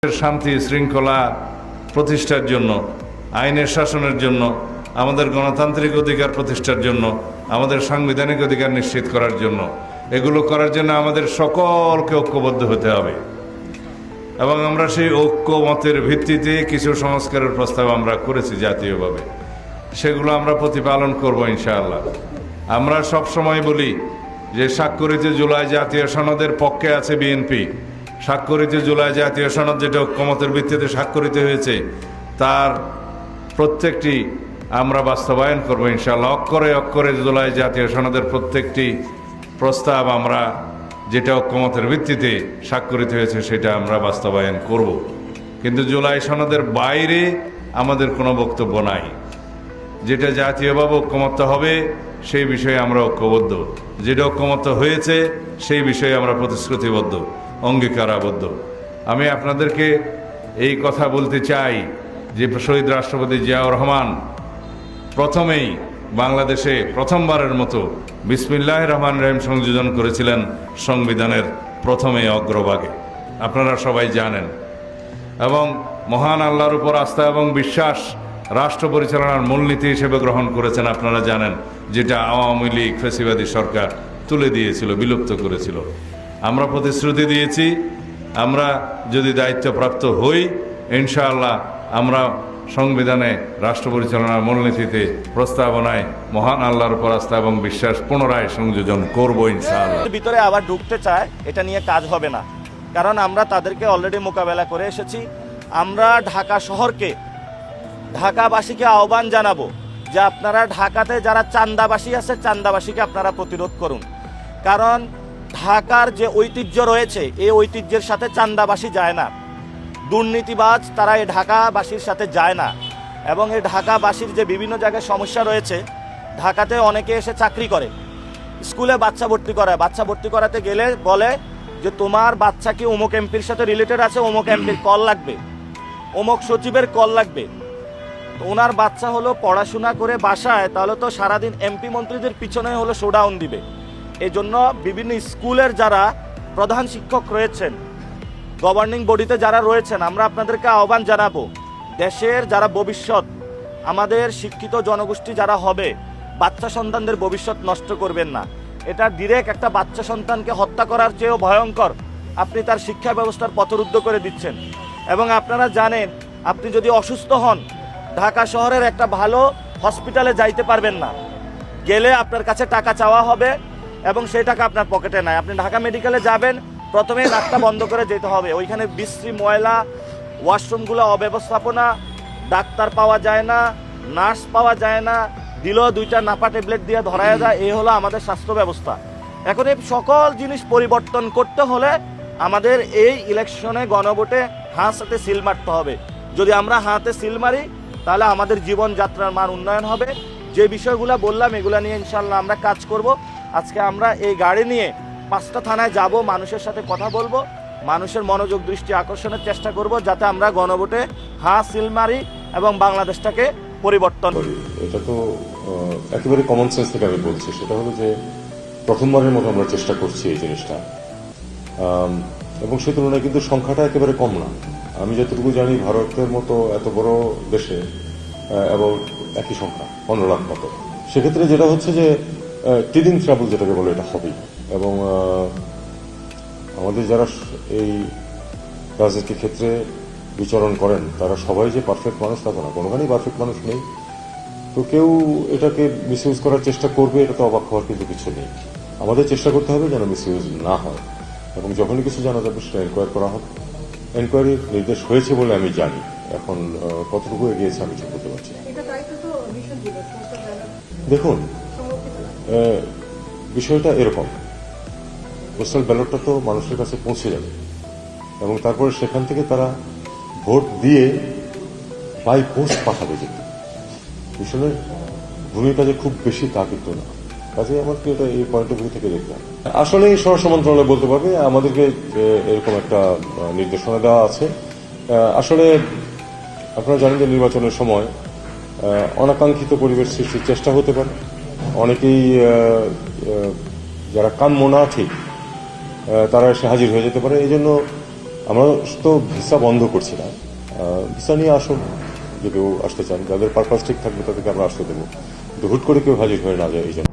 শান্তি শৃঙ্খলা প্রতিষ্ঠার জন্য, আইনের শাসনের জন্য, আমাদের গণতান্ত্রিক অধিকার প্রতিষ্ঠার জন্য, আমাদের সাংবিধানিক অধিকার নিশ্চিত করার জন্য, এগুলো করার জন্য আমাদের সকলকে ঐক্যবদ্ধ হতে হবে। এবং আমরা সেই ঐক্যমতের ভিত্তিতে কিছু সংস্কারের প্রস্তাব আমরা করেছি জাতীয়ভাবে, সেগুলো আমরা প্রতিপালন করব ইনশাআল্লাহ। আমরা সব সময় বলি যে স্বাক্ষরিত জুলাই জাতীয় সনদের পক্ষে আছে বিএনপি। স্বাক্ষরিত জুলাই জাতীয় সনদ যেটা ঐক্যমতের ভিত্তিতে স্বাক্ষরিত হয়েছে তার প্রত্যেকটি আমরা বাস্তবায়ন করবো ইনশাআল্লাহ। অক্ষরে অক্ষরে জুলাই জাতীয় সনদের প্রত্যেকটি প্রস্তাব আমরা যেটা ঐক্যমতের ভিত্তিতে স্বাক্ষরিত হয়েছে সেটা আমরা বাস্তবায়ন করব। কিন্তু জুলাই সনদের বাইরে আমাদের কোনো বক্তব্য নাই। যেটা জাতীয়ভাবে ঐক্যমত্য হবে সেই বিষয়ে আমরা ঐক্যবদ্ধ, যেটা ঐক্যমত্য হয়েছে সেই বিষয়ে আমরা প্রতিশ্রুতিবদ্ধ, অঙ্গীকারাবদ্ধ। আমি আপনাদেরকে এই কথা বলতে চাই যে শহীদ রাষ্ট্রপতি জিয়াউর রহমান প্রথমেই বাংলাদেশে প্রথমবারের মতো বিসমিল্লাহির রহমানির রহিম সংযোজন করেছিলেন সংবিধানের প্রথমে অগ্রভাগে, আপনারা সবাই জানেন। এবং মহান আল্লাহর উপর আস্থা এবং বিশ্বাস রাষ্ট্র পরিচালনার মূলনীতি হিসেবে গ্রহণ করেছেন, আপনারা জানেন, যেটা আওয়ামী লীগ ফ্যাসিবাদী সরকার তুলে দিয়েছিল, বিলুপ্ত করেছিল। আমরা প্রতিশ্রুতি দিয়েছি, আমরা যদি দায়িত্বপ্রাপ্ত হই ইনশাআল্লাহ আমরা সংবিধানে রাষ্ট্র পরিচালনার মূলনীতিতে প্রস্তাবনায় মহান আল্লাহর উপর আস্থা এবং বিশ্বাস পুনরায় সংযোজন করব ইনশাআল্লাহ। ভিতরে আবার ঢুকতে চায়, এটা নিয়ে কাজ হবে না, কারণ আমরা তাদেরকে অলরেডি মোকাবেলা করে এসেছি। আমরা ঢাকা শহরকে, ঢাকাবাসীকে আহ্বান জানাবো যে আপনারা ঢাকাতে যারা চান্দাবাসী আছে চান্দাবাসীকে আপনারা প্রতিরোধ করুন। কারণ ঢাকার যে ঐতিহ্য রয়েছে এই ঐতিহ্যের সাথে চান্দাবাসী যায় না, দুর্নীতিবাজ তারা এই ঢাকাবাসীর সাথে যায় না। এবং এই ঢাকাবাসীর যে বিভিন্ন জায়গায় সমস্যা রয়েছে, ঢাকাতে অনেকে এসে চাকরি করে, স্কুলে বাচ্চা ভর্তি করায়, বাচ্চা ভর্তি করাতে গেলে বলে যে তোমার বাচ্চা কি অমুক এমপির সাথে রিলেটেড আছে, অমুক এমপির কল লাগবে, অমুক সচিবের কল লাগবে। তো ওনার বাচ্চা হলো পড়াশোনা করে বাসায়, তাহলে তো সারাদিন এমপি মন্ত্রীদের পিছনে হলো শোডাউন দিবে। এই জন্য বিভিন্ন স্কুলের যারা প্রধান শিক্ষক রয়েছেন, গভর্নিং বডিতে যারা রয়েছেন, আমরা আপনাদেরকে আহ্বান জানাবো দেশের যারা ভবিষ্যৎ, আমাদের শিক্ষিত জনগোষ্ঠী যারা হবে, বাচ্চা সন্তানদের ভবিষ্যৎ নষ্ট করবেন না। এটা ডিরেক্ট একটা বাচ্চা সন্তানকে হত্যা করার চেয়েও ভয়ঙ্কর। আপনি তার শিক্ষা ব্যবস্থার পথরুদ্ধ করে দিচ্ছেন। এবং আপনারা জানেন, আপনি যদি অসুস্থ হন ঢাকা শহরের একটা ভালো হসপিটালে যাইতে পারবেন না, গেলে আপনার কাছে টাকা চাওয়া হবে এবং সেই টাকা আপনার পকেটে নাই। আপনি ঢাকা মেডিকেলে যাবেন, প্রথমে নাকটা বন্ধ করে যেতে হবে। ওইখানে বিশ্রী ময়লা, ওয়াশরুমগুলো অব্যবস্থাপনা, ডাক্তার পাওয়া যায় না, নার্স পাওয়া যায় না, দিলেও দুইটা নাপা ট্যাবলেট দিয়ে ধরায় যায়। এই হলো আমাদের স্বাস্থ্য ব্যবস্থা। এখন এই সকল জিনিস পরিবর্তন করতে হলে আমাদের এই ইলেকশনে গণভোটে হাতে সিল মারতে হবে। যদি আমরা হাতে সিল মারি তাহলে আমাদের জীবনযাত্রার মান উন্নয়ন হবে। যে বিষয়গুলো বললাম এগুলো নিয়ে ইনশাল্লাহ আমরা কাজ করব। আজকে আমরা এই গাড়ি নিয়ে 5টা থানায় যাব, মানুষের সাথে কথা বলবো, মানুষের মনোযোগ দৃষ্টি আকর্ষণের চেষ্টা করব যাতে আমরা গণভোটে সিল মারি এবং বাংলাদেশটাকে পরিবর্তন করি। এটা তো একেবারে কমন সেন্স থেকে আমি বলছি, সেটা হলো যে প্রথমবারের মতো আমরা চেষ্টা করছি এই জিনিসটা, এবং সেই তুলনায় কিন্তু সংখ্যাটা একেবারে কম না। আমি যতটুকু জানি ভারতের মতো এত বড় দেশে এবং একই সংখ্যা 15 লাখ মতো। সেক্ষেত্রে যেটা হচ্ছে যে টিডিং ট্রাবল যেটাকে বলে এটা হবেই। এবং আমাদের যারা এই রাজনীতির ক্ষেত্রে বিচরণ করেন তারা সবাই যে পারফেক্ট মানুষ তা না, কোনোখানেই পারফেক্ট মানুষ নেই। তো কেউ এটাকে মিসইউজ করার চেষ্টা করবে, এটা তো অবাক হওয়ার কিন্তু কিছু নেই। আমাদের চেষ্টা করতে হবে যেন মিসইউজ না হয়, এবং যখনই কিছু জানা যাবে সেটা এনকোয়ারি করা হবে। এনকোয়ারির নির্দেশ হয়েছে বলে আমি জানি, এখন কতটুকু এগিয়েছে আমি ঠিক করতে পারছি। দেখুন, বিষয়টা এরকম, পোস্টাল ব্যালটটা তো মানুষের কাছে পৌঁছে যাবে এবং তারপরে সেখান থেকে তারা ভোট দিয়ে বাই পোস্ট পাঠাবে। কিন্তু মিশনের ভূমিকা যে খুব বেশি তা কিন্তু না, কাজে আমাকে এটা এই পয়েন্ট অফ ভিউ থেকে দেখতে হবে। আসলে স্বরাষ্ট্র মন্ত্রণালয় বলতে পারবে, আমাদেরকে এরকম একটা নির্দেশনা দেওয়া আছে। আসলে আপনারা জানেন যে নির্বাচনের সময় অনাকাঙ্ক্ষিত পরিবেশ সৃষ্টির চেষ্টা হতে পারে। অনেকেই যারা কাম্য না ঠিক তারা এসে হাজির হয়ে যেতে পারে। এই জন্য আমরা তো ভিসা বন্ধ করছি না, ভিসা নিয়ে আসুন, যে কেউ আসতে চান, যাদের পারপাস ঠিক থাকবে তাদেরকে আমরা আসতে দেবো, কিন্তু হুট করে কেউ হাজির হয়ে না যায় এই জন্য।